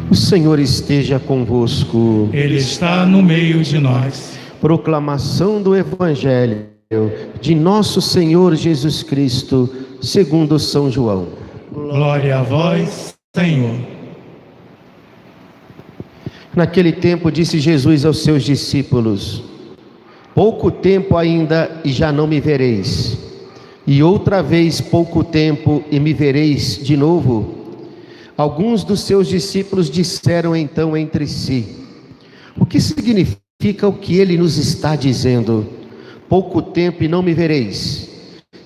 O Senhor esteja convosco. Ele está no meio de nós. Proclamação do Evangelho de nosso Senhor Jesus Cristo, segundo São João. Glória a vós, Senhor. Naquele tempo disse Jesus aos seus discípulos: pouco tempo ainda e já não me vereis, e outra vez pouco tempo e me vereis de novo. Alguns dos seus discípulos disseram então entre si: o que significa o que ele nos está dizendo? Pouco tempo e não me vereis,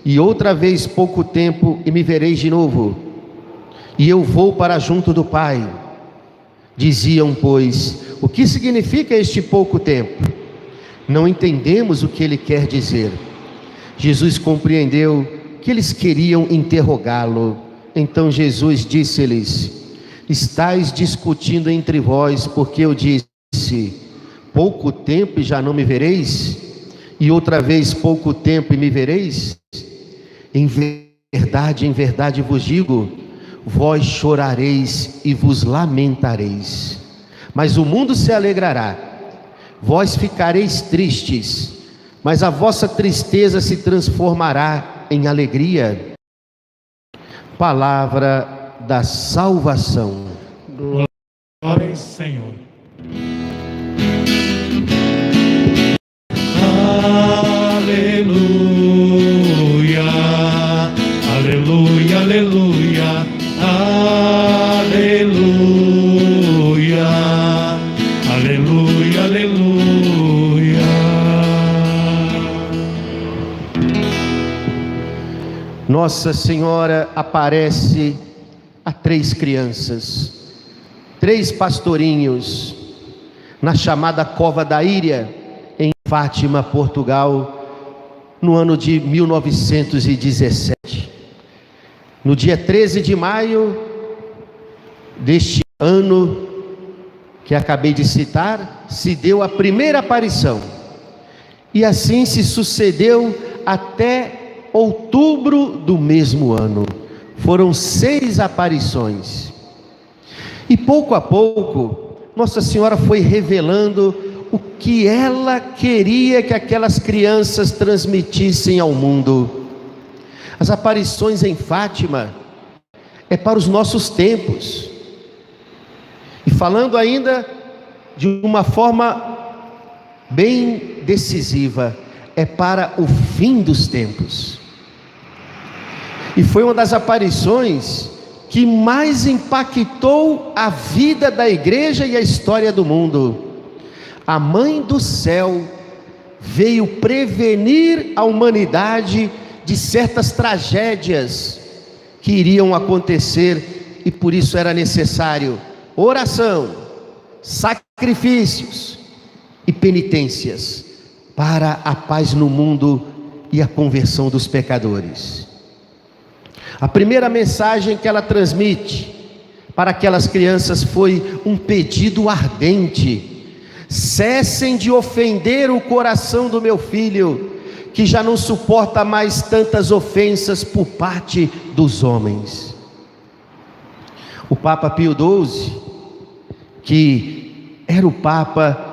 e outra vez pouco tempo e me vereis de novo, e eu vou para junto do Pai. Diziam, pois, o que significa este pouco tempo? Não entendemos o que ele quer dizer. Jesus compreendeu que eles queriam interrogá-lo. Então Jesus disse-lhes: estais discutindo entre vós, porque eu disse, pouco tempo e já não me vereis, e outra vez pouco tempo e me vereis? Em verdade vos digo, vós chorareis e vos lamentareis, mas o mundo se alegrará. Vós ficareis tristes, mas a vossa tristeza se transformará em alegria. Palavra da salvação. Glória ao Senhor. Aleluia, aleluia, aleluia, aleluia, aleluia, aleluia. Nossa Senhora aparece a 3 crianças, 3 pastorinhos, na chamada Cova da Íria, em Fátima, Portugal, no ano de 1917. No dia 13 de maio deste ano que acabei de citar, se deu a primeira aparição, e assim se sucedeu até outubro do mesmo ano. Foram 6 aparições, e pouco a pouco Nossa Senhora foi revelando o que ela queria que aquelas crianças transmitissem ao mundo. As aparições em Fátima é para os nossos tempos, e falando ainda de uma forma bem decisiva, é para o fim dos tempos. E foi uma das aparições que mais impactou a vida da igreja e a história do mundo. A Mãe do Céu veio prevenir a humanidade de certas tragédias que iriam acontecer, e por isso era necessário oração, sacrifícios e penitências para a paz no mundo e a conversão dos pecadores. A primeira mensagem que ela transmite para aquelas crianças foi um pedido ardente: cessem de ofender o coração do meu filho, que já não suporta mais tantas ofensas por parte dos homens. O Papa Pio XII, que era o Papa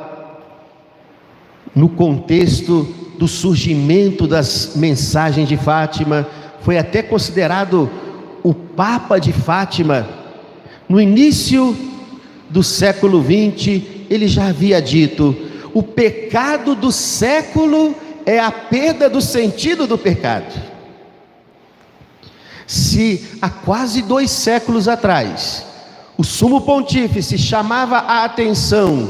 no contexto do surgimento das mensagens de Fátima, foi até considerado o Papa de Fátima. No início do século XX, ele já havia dito: o pecado do século é a perda do sentido do pecado. Se há quase 2 séculos atrás o Sumo Pontífice chamava a atenção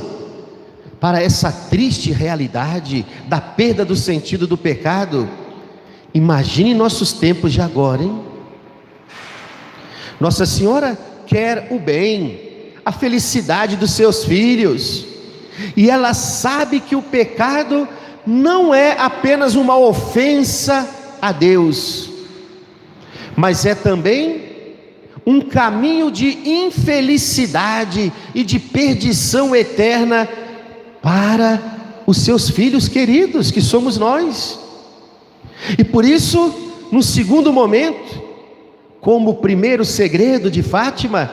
para essa triste realidade da perda do sentido do pecado, imagine nossos tempos de agora, hein? Nossa Senhora quer o bem, a felicidade dos seus filhos, e ela sabe que o pecado não é apenas uma ofensa a Deus, mas é também um caminho de infelicidade e de perdição eterna para os seus filhos queridos, que somos nós. E por isso, no segundo momento, como o primeiro segredo de Fátima,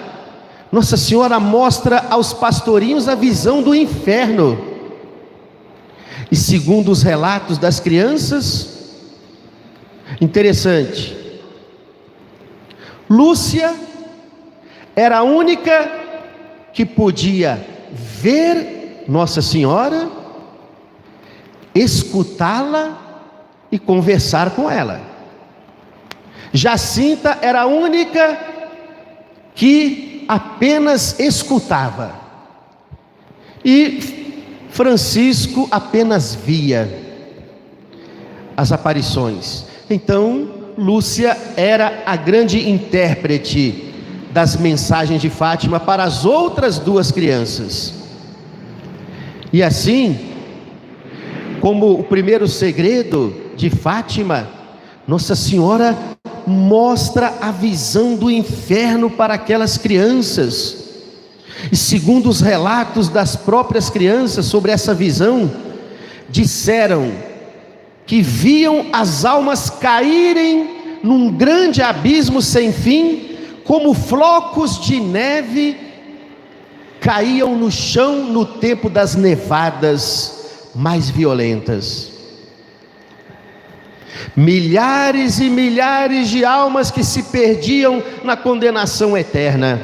Nossa Senhora mostra aos pastorinhos a visão do inferno. E segundo os relatos das crianças, interessante, Lúcia era a única que podia ver Nossa Senhora, escutá-la e conversar com ela. Jacinta era a única que apenas escutava, e Francisco apenas via as aparições. Então, Lúcia era a grande intérprete das mensagens de Fátima para as outras duas crianças. E assim, como o primeiro segredo de Fátima, Nossa Senhora mostra a visão do inferno para aquelas crianças. E segundo os relatos das próprias crianças sobre essa visão, disseram que viam as almas caírem num grande abismo sem fim, como flocos de neve caíam no chão no tempo das nevadas mais violentas. Milhares e milhares de almas que se perdiam na condenação eterna.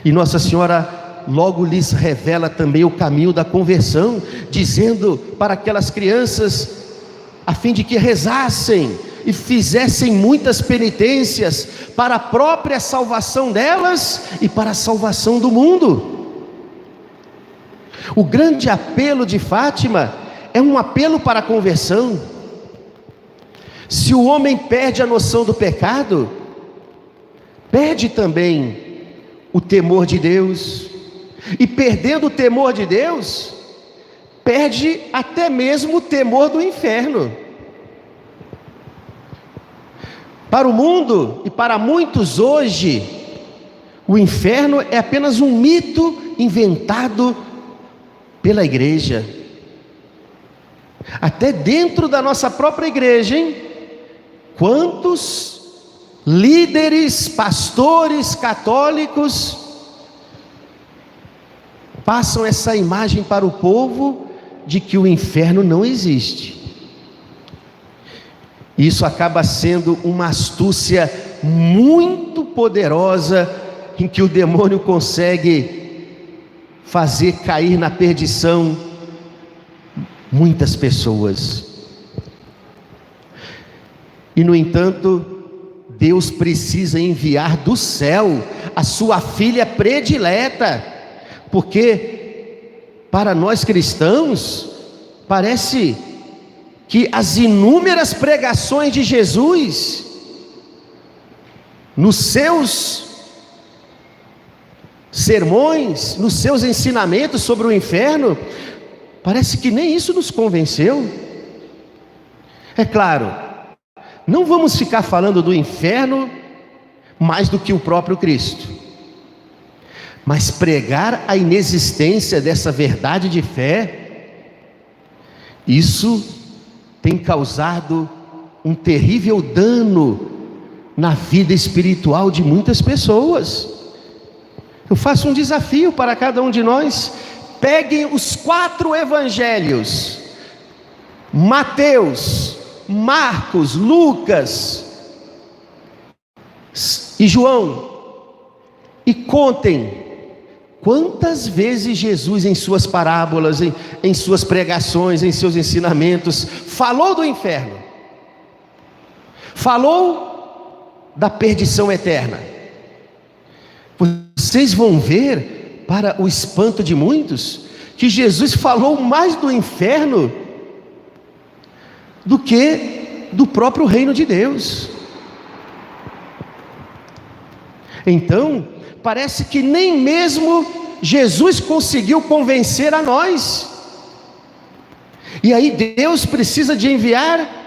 E Nossa Senhora logo lhes revela também o caminho da conversão, dizendo para aquelas crianças, a fim de que rezassem e fizessem muitas penitências para a própria salvação delas e para a salvação do mundo. O grande apelo de Fátima é um apelo para a conversão. Se o homem perde a noção do pecado, perde também o temor de Deus, e perdendo o temor de Deus, perde até mesmo o temor do inferno. Para o mundo e para muitos hoje, o inferno é apenas um mito inventado pela igreja. Até dentro da nossa própria igreja, hein? Quantos líderes, pastores católicos passam essa imagem para o povo de que o inferno não existe. Isso acaba sendo uma astúcia muito poderosa, em que o demônio consegue fazer cair na perdição muitas pessoas. E no entanto, Deus precisa enviar do céu a sua filha predileta, porque para nós cristãos parece que as inúmeras pregações de Jesus, nos seus sermões, nos seus ensinamentos sobre o inferno, parece que nem isso nos convenceu. É claro, não vamos ficar falando do inferno mais do que o próprio Cristo, mas pregar a inexistência dessa verdade de fé, isso tem causado um terrível dano na vida espiritual de muitas pessoas. Eu faço um desafio para cada um de nós: peguem os 4 evangelhos, Mateus, Marcos, Lucas e João, e contem quantas vezes Jesus, em suas parábolas, em suas pregações, em seus ensinamentos, falou do inferno, falou da perdição eterna. Vocês vão ver, para o espanto de muitos, que Jesus falou mais do inferno do que do próprio reino de Deus. Então, parece que nem mesmo Jesus conseguiu convencer a nós. E aí Deus precisa de enviar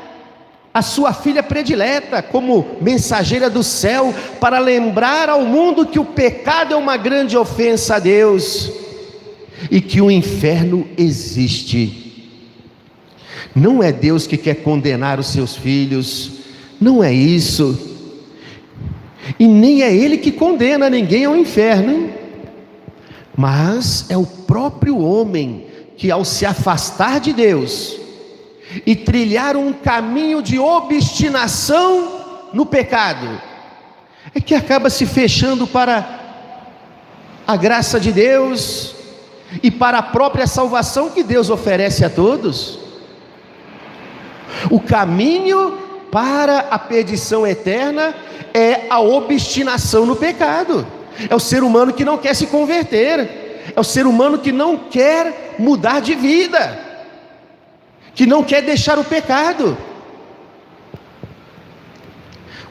a sua filha predileta como mensageira do céu, para lembrar ao mundo que o pecado é uma grande ofensa a Deus e que o inferno existe. Não é Deus que quer condenar os seus filhos, não é isso. E nem é Ele que condena ninguém ao inferno, hein? Mas é o próprio homem que, ao se afastar de Deus e trilhar um caminho de obstinação no pecado, é que acaba se fechando para a graça de Deus e para a própria salvação que Deus oferece a todos. O caminho para a perdição eterna é a obstinação no pecado. É o ser humano que não quer se converter, é o ser humano que não quer mudar de vida, que não quer deixar o pecado.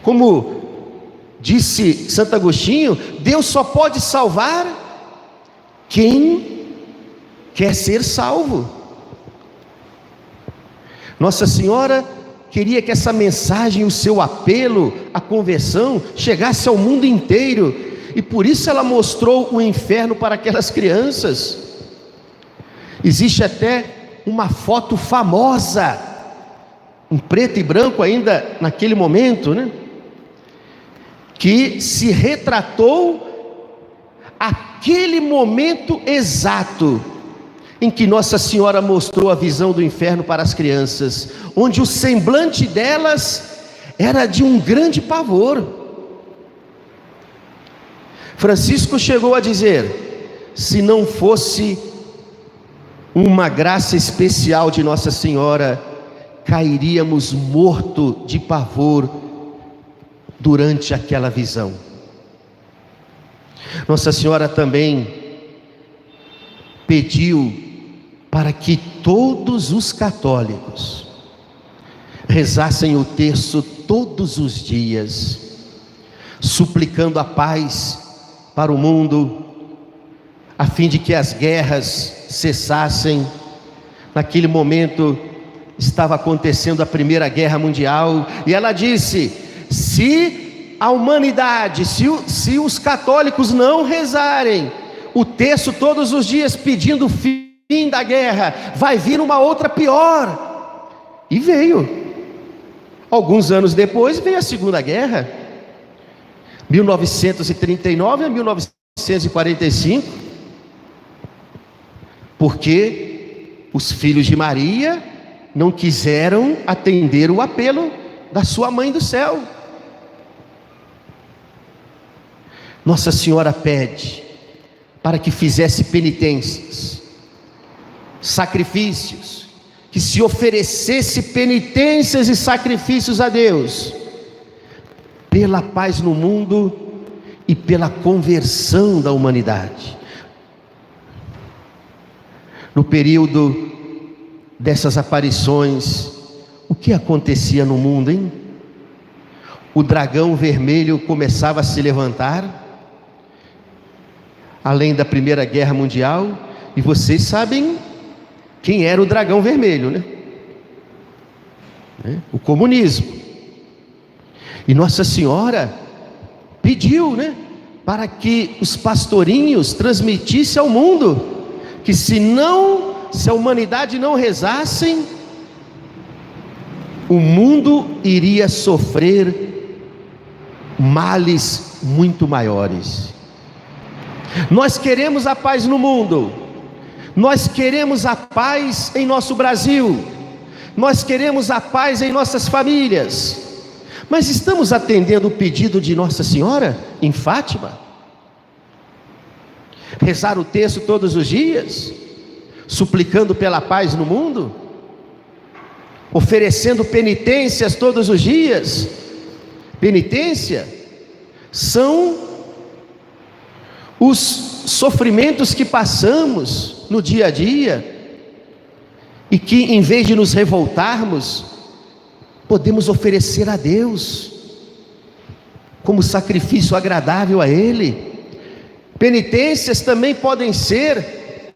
Como disse Santo Agostinho, Deus só pode salvar quem quer ser salvo. Nossa Senhora queria que essa mensagem, o seu apelo à conversão, chegasse ao mundo inteiro, e por isso ela mostrou o inferno para aquelas crianças. Existe até uma foto famosa, em preto e branco ainda naquele momento, né? Que se retratou aquele momento exato em que Nossa Senhora mostrou a visão do inferno para as crianças, onde o semblante delas era de um grande pavor. Francisco chegou a dizer: se não fosse uma graça especial de Nossa Senhora, cairíamos morto de pavor durante aquela visão. Nossa Senhora também pediu para que todos os católicos rezassem o terço todos os dias, suplicando a paz para o mundo, a fim de que as guerras cessassem. Naquele momento estava acontecendo a Primeira Guerra Mundial, e ela disse: se a humanidade, se os católicos não rezarem o terço todos os dias pedindo fim da guerra, vai vir uma outra pior. E veio. Alguns anos depois veio a Segunda Guerra, 1939 a 1945, porque os filhos de Maria não quiseram atender o apelo da sua mãe do céu. Nossa Senhora pede para que fizesse penitências, sacrifícios, que se oferecesse penitências e sacrifícios a Deus, pela paz no mundo e pela conversão da humanidade. No período dessas aparições, o que acontecia no mundo, hein? O dragão vermelho começava a se levantar, além da Primeira Guerra Mundial, e vocês sabem quem era o dragão vermelho, né? O comunismo. E Nossa Senhora pediu, né, para que os pastorinhos transmitissem ao mundo que se a humanidade não rezassem, o mundo iria sofrer males muito maiores. Nós queremos a paz no mundo, nós queremos a paz em nosso Brasil, nós queremos a paz em nossas famílias, mas estamos atendendo o pedido de Nossa Senhora em Fátima? Rezar o terço todos os dias, suplicando pela paz no mundo, oferecendo penitências todos os dias. Penitência são os sofrimentos que passamos no dia a dia, e que, em vez de nos revoltarmos, podemos oferecer a Deus como sacrifício agradável a Ele. Penitências também podem ser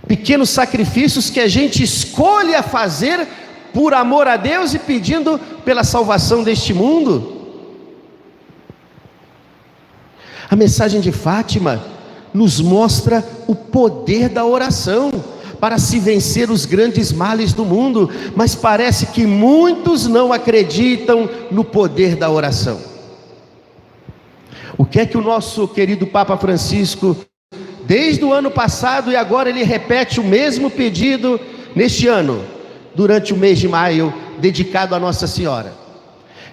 pequenos sacrifícios que a gente escolhe a fazer por amor a Deus e pedindo pela salvação deste mundo. A mensagem de Fátima nos mostra o poder da oração para se vencer os grandes males do mundo, mas parece que muitos não acreditam no poder da oração. O que é que o nosso querido Papa Francisco, desde o ano passado e agora ele repete o mesmo pedido neste ano, durante o mês de maio, dedicado a Nossa Senhora?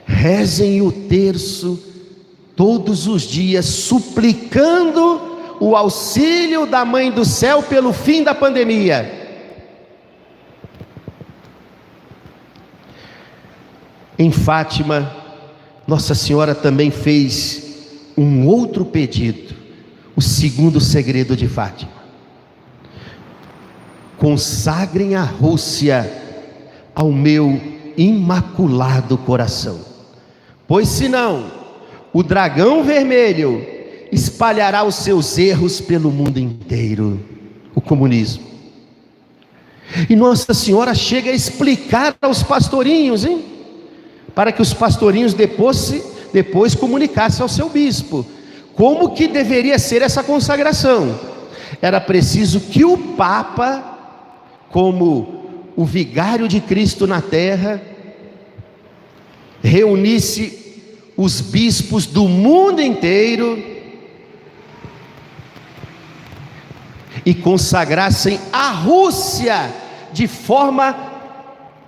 Rezem o terço todos os dias, suplicando o auxílio da Mãe do Céu pelo fim da pandemia. Em Fátima, Nossa Senhora também fez um outro pedido, o segundo segredo de Fátima: consagrem a Rússia ao meu imaculado coração, pois senão o dragão vermelho espalhará os seus erros pelo mundo inteiro, o comunismo. E Nossa Senhora chega a explicar aos pastorinhos, para que os pastorinhos depois comunicassem ao seu bispo como que deveria ser essa consagração. Era preciso que o Papa, como o vigário de Cristo na terra, reunisse os bispos do mundo inteiro e consagrassem a Rússia de forma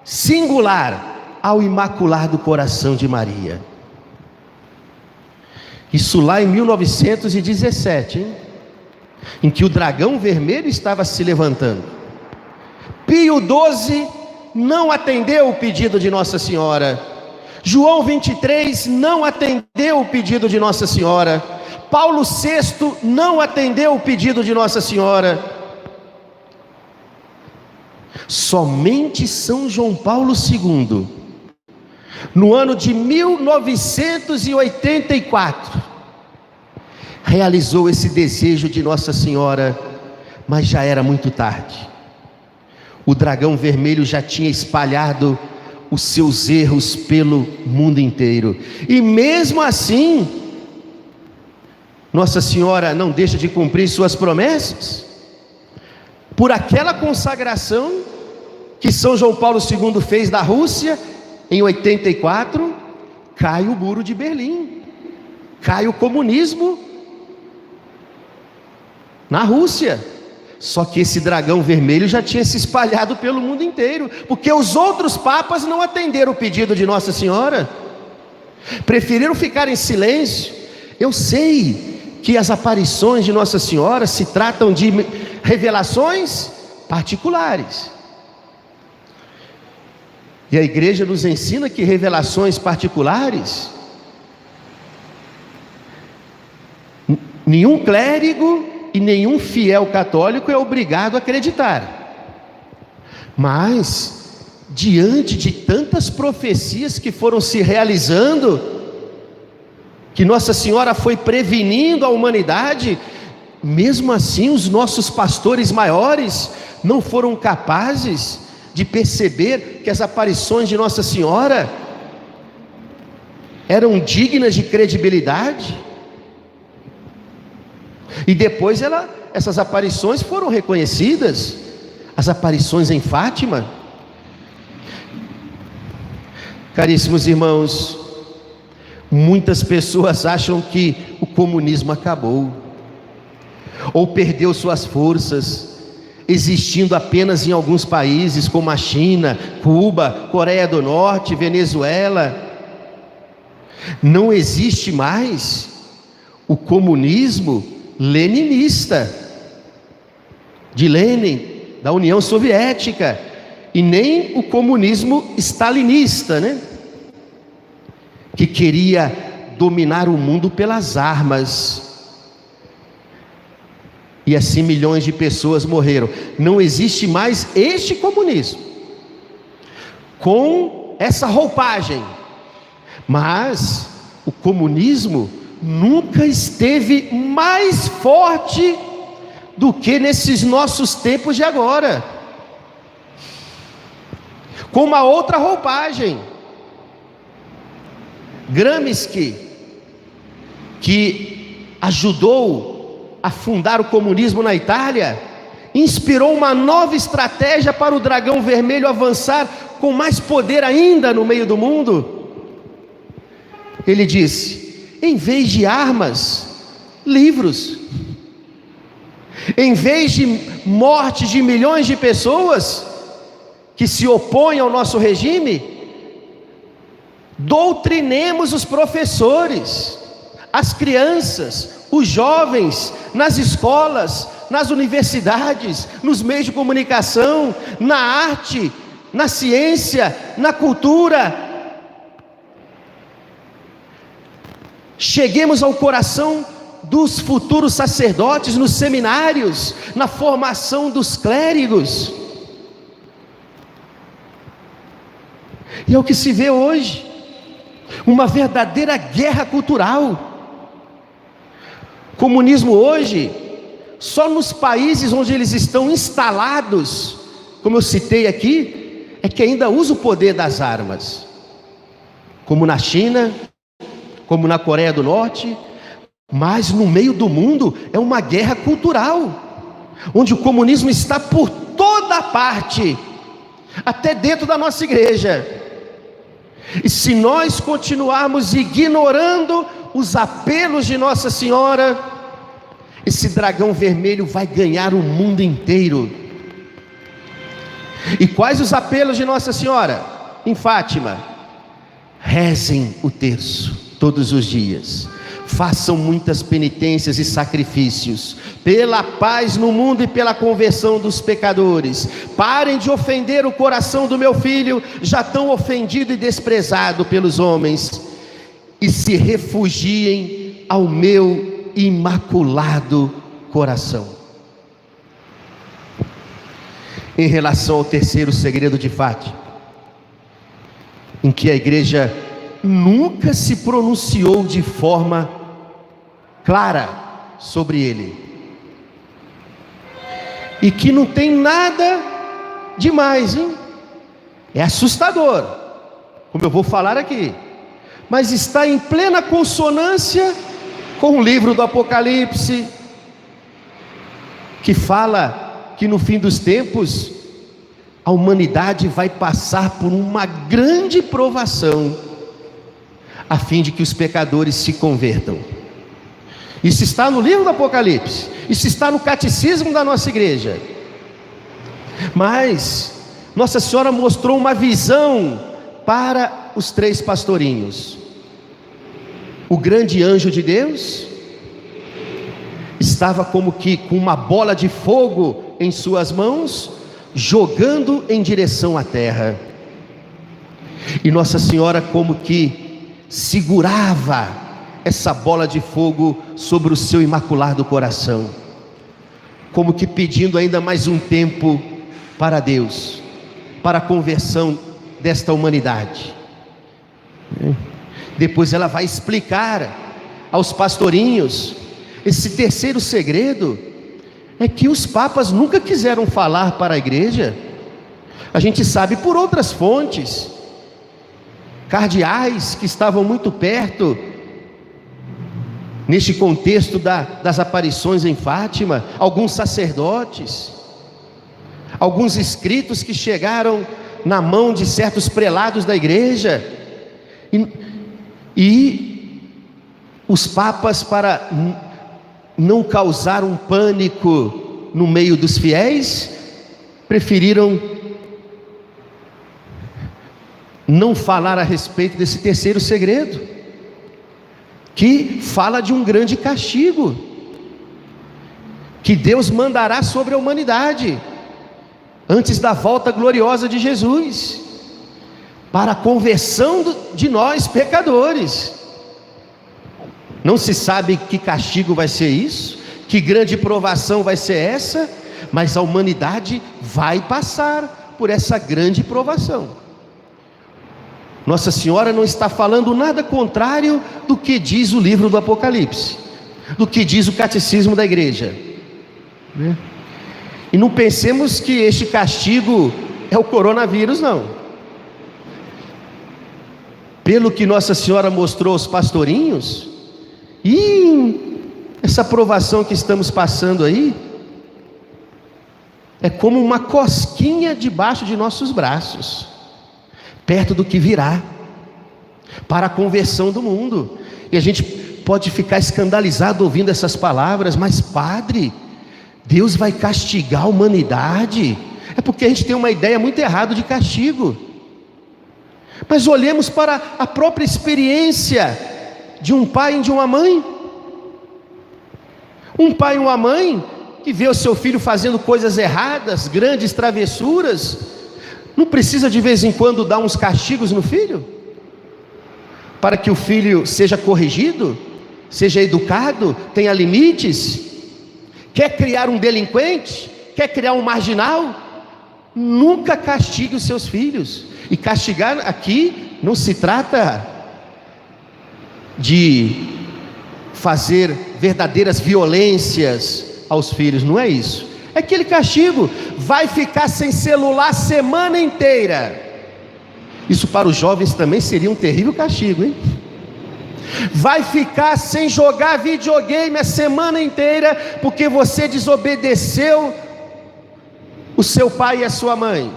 singular ao Imaculado Coração de Maria. Isso lá em 1917, em que o dragão vermelho estava se levantando. Pio XII não atendeu o pedido de Nossa Senhora. João 23 não atendeu o pedido de Nossa Senhora. Paulo VI não atendeu o pedido de Nossa Senhora. Somente São João Paulo II, no ano de 1984, realizou esse desejo de Nossa Senhora, mas já era muito tarde. O dragão vermelho já tinha espalhado os seus erros pelo mundo inteiro, e mesmo assim, Nossa Senhora não deixa de cumprir suas promessas. Por aquela consagração que São João Paulo II fez da Rússia, em 84, cai o muro de Berlim, cai o comunismo na Rússia. Só que esse dragão vermelho já tinha se espalhado pelo mundo inteiro, porque os outros papas não atenderam o pedido de Nossa Senhora, preferiram ficar em silêncio. Eu sei que as aparições de Nossa Senhora se tratam de revelações particulares, e a igreja nos ensina que revelações particulares, nenhum clérigo e nenhum fiel católico é obrigado a acreditar. Mas, diante de tantas profecias que foram se realizando, que Nossa Senhora foi prevenindo a humanidade, mesmo assim os nossos pastores maiores não foram capazes de perceber que as aparições de Nossa Senhora eram dignas de credibilidade. E depois essas aparições foram reconhecidas, as aparições em Fátima. Caríssimos irmãos, muitas pessoas acham que o comunismo acabou, ou perdeu suas forças, existindo apenas em alguns países como a China, Cuba, Coreia do Norte, Venezuela. Não existe mais o comunismo leninista, de Lenin, da União Soviética, e nem o comunismo stalinista, que queria dominar o mundo pelas armas, e assim milhões de pessoas morreram. Não existe mais este comunismo com essa roupagem, mas o comunismo nunca esteve mais forte do que nesses nossos tempos de agora, com uma outra roupagem. Gramsci, que ajudou a fundar o comunismo na Itália, inspirou uma nova estratégia para o dragão vermelho avançar com mais poder ainda no meio do mundo. Ele disse: em vez de armas, livros. Em vez de morte de milhões de pessoas que se opõem ao nosso regime, doutrinemos os professores, as crianças, os jovens, nas escolas, nas universidades, nos meios de comunicação, na arte, na ciência, na cultura. Cheguemos ao coração dos futuros sacerdotes nos seminários, na formação dos clérigos. E é o que se vê hoje, uma verdadeira guerra cultural. Comunismo hoje, só nos países onde eles estão instalados, como eu citei aqui, é que ainda usa o poder das armas, como na China, como na Coreia do Norte. Mas no meio do mundo é uma guerra cultural, onde o comunismo está por toda parte, até dentro da nossa igreja. E se nós continuarmos ignorando os apelos de Nossa Senhora, esse dragão vermelho vai ganhar o mundo inteiro. E quais os apelos de Nossa Senhora? Em Fátima: rezem o terço todos os dias, façam muitas penitências e sacrifícios, pela paz no mundo e pela conversão dos pecadores. Parem de ofender o coração do meu filho, já tão ofendido e desprezado pelos homens, e se refugiem ao meu imaculado coração. Em relação ao terceiro segredo de Fátima, em que a igreja nunca se pronunciou de forma clara sobre ele, e que não tem nada demais, hein? É assustador, como eu vou falar aqui, mas está em plena consonância com o livro do Apocalipse, que fala que no fim dos tempos a humanidade vai passar por uma grande provação, a fim de que os pecadores se convertam. Isso está no livro do Apocalipse, isso está no catecismo da nossa igreja. Mas Nossa Senhora mostrou uma visão para os 3 pastorinhos. O grande anjo de Deus estava como que com uma bola de fogo em suas mãos, jogando em direção à terra. E Nossa Senhora como que segurava essa bola de fogo sobre o seu imaculado coração, como que pedindo ainda mais um tempo para Deus, para a conversão desta humanidade. Depois ela vai explicar aos pastorinhos esse terceiro segredo, é que os papas nunca quiseram falar para a igreja. A gente sabe por outras fontes, cardeais que estavam muito perto, neste contexto das aparições em Fátima, alguns sacerdotes, alguns escritos que chegaram na mão de certos prelados da igreja, e os papas, para não causar um pânico no meio dos fiéis, preferiram não falar a respeito desse terceiro segredo, que fala de um grande castigo que Deus mandará sobre a humanidade antes da volta gloriosa de Jesus, para a conversão de nós pecadores. Não se sabe que castigo vai ser isso, que grande provação vai ser essa, mas a humanidade vai passar por essa grande provação. Nossa Senhora não está falando nada contrário do que diz o livro do Apocalipse, do que diz o catecismo da igreja, né? E não pensemos que este castigo é o coronavírus, não. Pelo que Nossa Senhora mostrou aos pastorinhos, e essa provação que estamos passando aí é como uma cosquinha debaixo de nossos braços, perto do que virá para a conversão do mundo. E a gente pode ficar escandalizado ouvindo essas palavras, mas padre, Deus vai castigar a humanidade? É porque a gente tem uma ideia muito errada de castigo. Mas olhemos para a própria experiência de um pai e de uma mãe. Um pai e uma mãe que vê o seu filho fazendo coisas erradas, grandes travessuras, não precisa de vez em quando dar uns castigos no filho? Para que o filho seja corrigido, seja educado, tenha limites? Quer criar um delinquente? Quer criar um marginal? Nunca castigue os seus filhos. E castigar aqui não se trata de fazer verdadeiras violências aos filhos, não é isso. É aquele castigo: vai ficar sem celular a semana inteira. Isso para os jovens também seria um terrível castigo, hein? Vai ficar sem jogar videogame a semana inteira, porque você desobedeceu o seu pai e a sua mãe.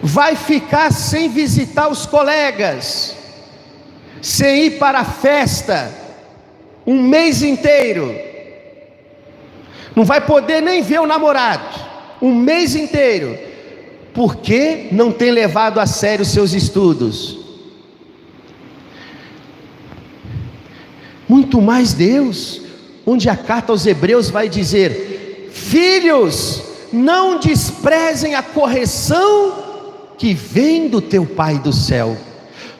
Vai ficar sem visitar os colegas, sem ir para a festa um mês inteiro. Não vai poder nem ver o namorado um mês inteiro, porque não tem levado a sério os seus estudos. Muito mais Deus, onde a carta aos Hebreus vai dizer: filhos, não desprezem a correção que vem do teu Pai do céu,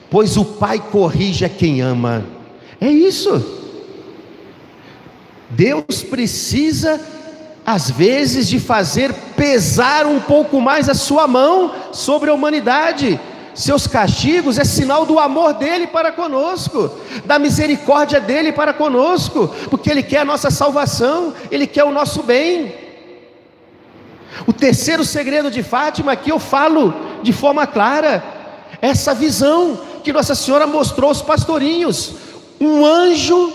pois o Pai corrige a quem ama. É isso. Deus precisa às vezes de fazer pesar um pouco mais a sua mão sobre a humanidade. Seus castigos é sinal do amor dele para conosco, da misericórdia dele para conosco, porque ele quer a nossa salvação, ele quer o nosso bem. O terceiro segredo de Fátima, aqui eu falo de forma clara, essa visão que Nossa Senhora mostrou aos pastorinhos: um anjo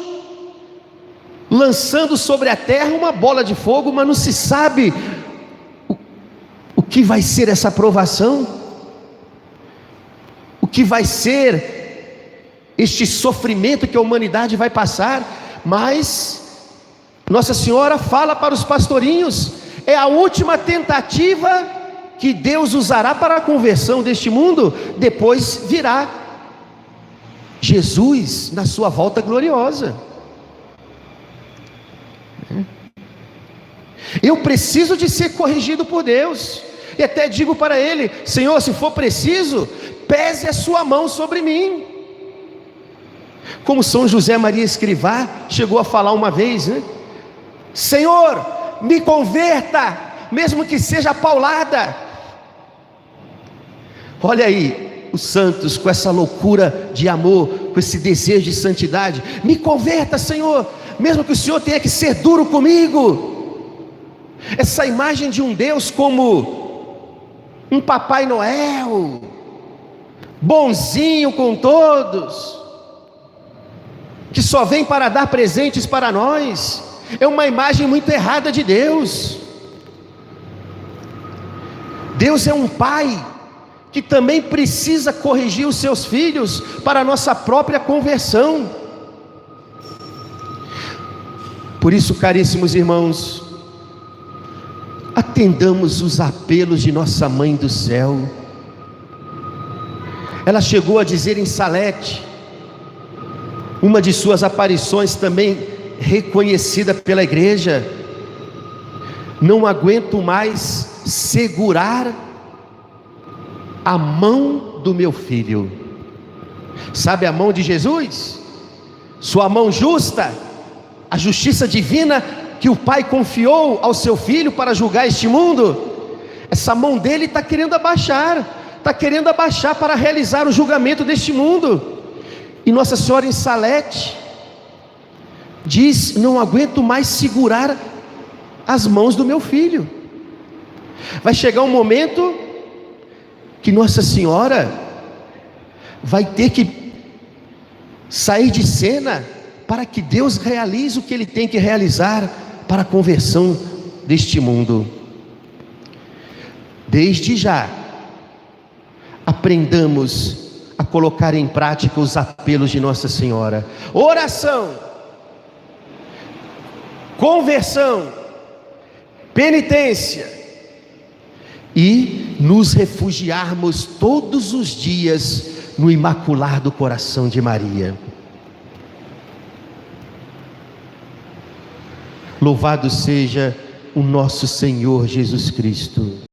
lançando sobre a terra uma bola de fogo, mas não se sabe o que vai ser essa provação, o que vai ser este sofrimento que a humanidade vai passar. Mas Nossa Senhora fala para os pastorinhos: é a última tentativa que Deus usará para a conversão deste mundo. Depois virá Jesus na sua volta gloriosa. Eu preciso de ser corrigido por Deus, e até digo para Ele: Senhor, se for preciso, pese a sua mão sobre mim. Como São José Maria Escrivá chegou a falar uma vez, né? Senhor, me converta, mesmo que seja paulada. Olha aí os santos com essa loucura de amor, com esse desejo de santidade. Me converta, Senhor, mesmo que o Senhor tenha que ser duro comigo. Essa imagem de um Deus como um Papai Noel, bonzinho com todos, que só vem para dar presentes para nós, é uma imagem muito errada de Deus. Deus é um pai que também precisa corrigir os seus filhos para a nossa própria conversão. Por isso, caríssimos irmãos, atendamos os apelos de nossa Mãe do Céu. Ela chegou a dizer em Salete, uma de suas aparições também reconhecida pela igreja: não aguento mais segurar a mão do meu filho. Sabe a mão de Jesus? Sua mão justa, a justiça divina que o Pai confiou ao seu Filho para julgar este mundo. Essa mão dele está querendo abaixar para realizar o julgamento deste mundo. E Nossa Senhora em Salete diz: não aguento mais segurar as mãos do meu filho. Vai chegar um momento que Nossa Senhora vai ter que sair de cena para que Deus realize o que Ele tem que realizar para a conversão deste mundo. Desde já, aprendamos a colocar em prática os apelos de Nossa Senhora. Oração, conversão, penitência e nos refugiarmos todos os dias no Imaculado Coração de Maria. Louvado seja o nosso Senhor Jesus Cristo.